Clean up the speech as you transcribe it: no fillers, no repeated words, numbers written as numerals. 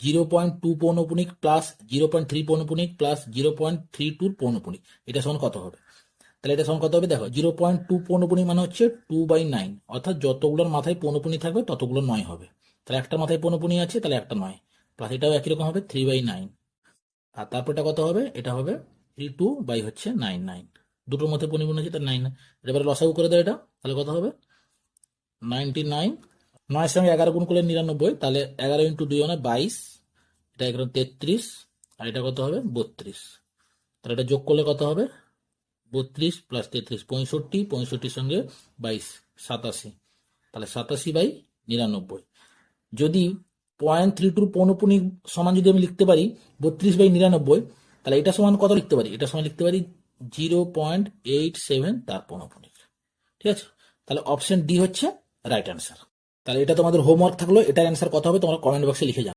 0.2 পৌনপুনিক plus 0.3 পৌনপুনিক plus 0.32 পৌনপুনিক, এটা সমান কত হবে? তাহলে এটা সমান কত হবে? দেখো 0.2 পৌনপুনিক মানে হচ্ছে 2/9, অর্থাৎ যতগুলোর মাথায় পৌনপুনি থাকবে ততগুলো 9 হবে। তাহলে একটা মাথায় পৌনপুনি আছে, তাহলে একটা 9, প্লাস এটাও একই রকম হবে 3/9, আর তারপরটা কত হবে? এটা হবে 32 বাই হচ্ছে 9 দুটোর মধ্যে পৌনপুনি আছে, তার 9। এবারে লসাগু করে দাও এটা, তাহলে কত হবে? 99, 9 সঙ্গে 11 গুণ করলে 99, তাহলে 11 ইন্টু 2 মানে 22, এটা এখানে 33, আর এটা কত হবে? 32। তাহলে এটা যোগ করলে কত হবে? 32 প্লাস 33 65, 65 সঙ্গে 22 87, তাহলে 87/99। যদি 0.32 পৌনপুনিক সমান যদি আমি লিখতে পারি 32/99, তাহলে এটা সমান কত লিখতে পারি? এটা সমান লিখতে পারি 0.87 তার পৌনপুনিক। ঠিক আছে, তাহলে অপশন ডি হচ্ছে রাইট অ্যান্সার। তাহলে এটা তোমাদের হোমওয়ার্ক থাকলো, এটার অ্যান্সার কত হবে তোমরা কমেন্ট বক্সে লিখে যাও।